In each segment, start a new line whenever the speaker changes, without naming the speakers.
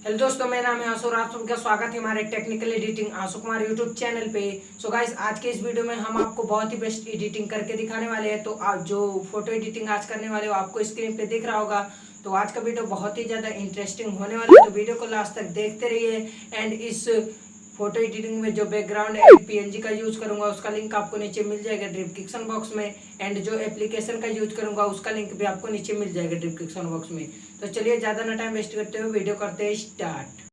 Hello दोस्तों, मेरा नाम है आंसू और आप सबका स्वागत है हमारे टेक्निकल एडिटिंग आंसू कुमार यूट्यूब चैनल पे। सो गाइस, आज के इस वीडियो में हम आपको बहुत ही बेस्ट एडिटिंग करके दिखाने वाले हैं। तो आप जो फोटो एडिटिंग आज करने वाले हो आपको स्क्रीन पे दिख रहा होगा। तो आज का वीडियो बहुत ही ज़्यादा इंटरेस्टिंग होने वाला है, तो वीडियो को लास्ट तक देखते रहिए। एंड इस फोटो एडिटिंग में जो बैकग्राउंड एंड पीएनजी का यूज करूंगा उसका लिंक आपको नीचे मिल जाएगा डिस्क्रिप्शन बॉक्स में। एंड जो एप्लीकेशन का यूज करूंगा उसका लिंक भी आपको नीचे मिल जाएगा डिस्क्रिप्शन बॉक्स में। तो चलिए ज़्यादा ना टाइम वेस्ट करते हुए वीडियो करते हैं स्टार्ट।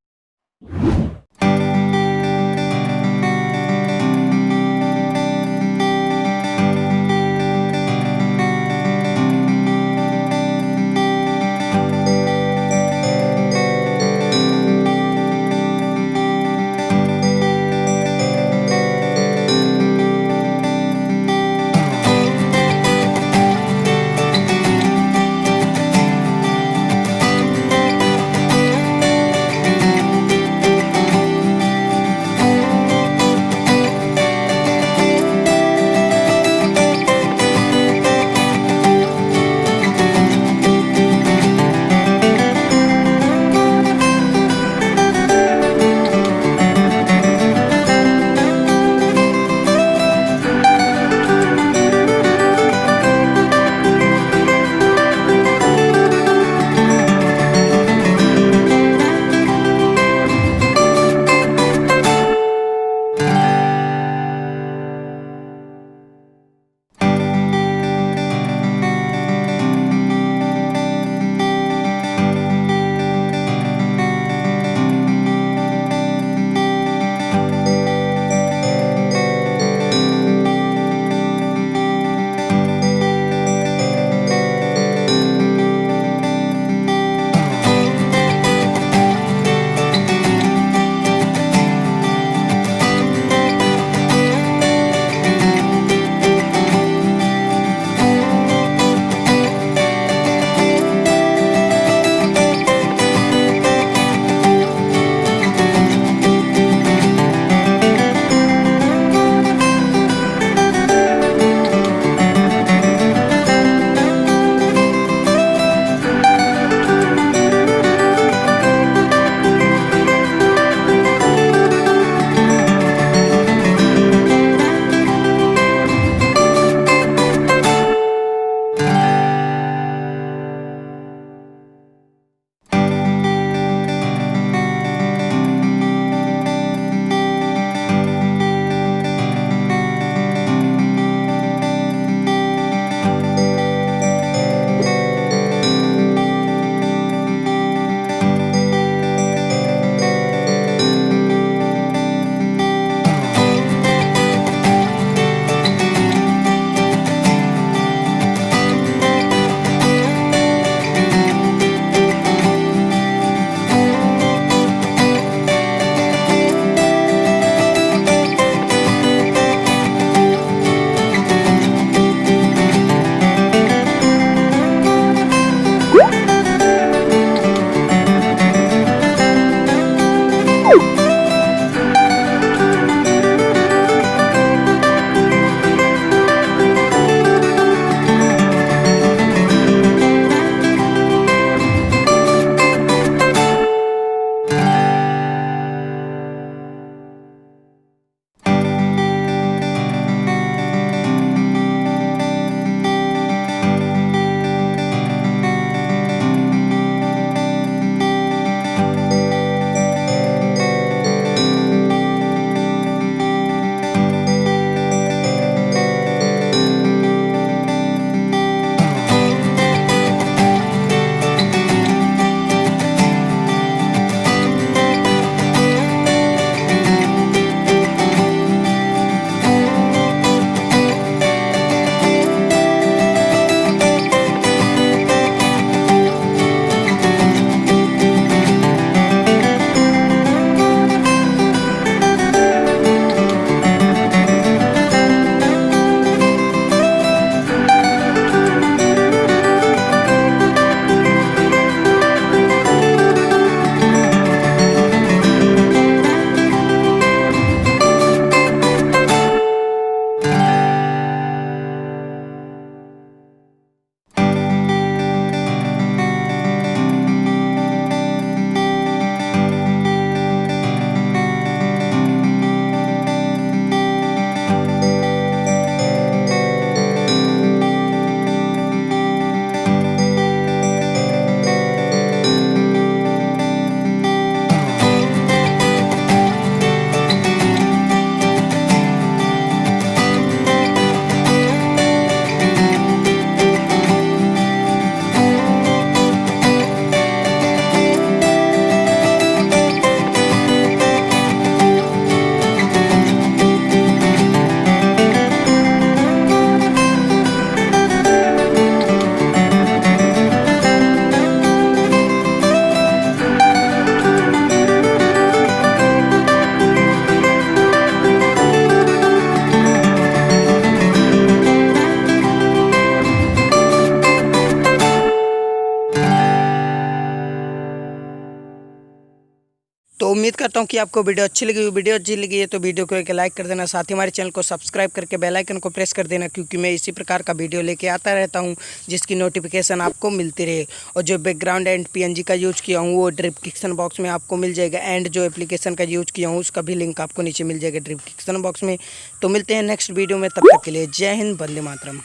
उम्मीद करता हूँ कि आपको वीडियो अच्छी लगी। वीडियो अच्छी लगी है तो वीडियो को एक लाइक कर देना, साथ ही हमारे चैनल को सब्सक्राइब करके बेल आइकन को प्रेस कर देना, क्योंकि मैं इसी प्रकार का वीडियो लेके आता रहता हूँ जिसकी नोटिफिकेशन आपको मिलती रहे। और जो बैकग्राउंड एंड पीएनजी का यूज़ किया हूँ वो डिस्क्रिप्शन बॉक्स में आपको मिल जाएगा, एंड जो एप्लीकेशन का यूज़ किया हूँ उसका भी लिंक आपको नीचे मिल जाएगा डिस्क्रिप्शन बॉक्स में। तो मिलते हैं नेक्स्ट वीडियो में, तब तक के लिए जय हिंद, वंदे मातरम।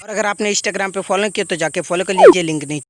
और अगर आपने इंस्टाग्राम पे फॉलो किया तो जाके फॉलो कर लीजिए, लिंक नहीं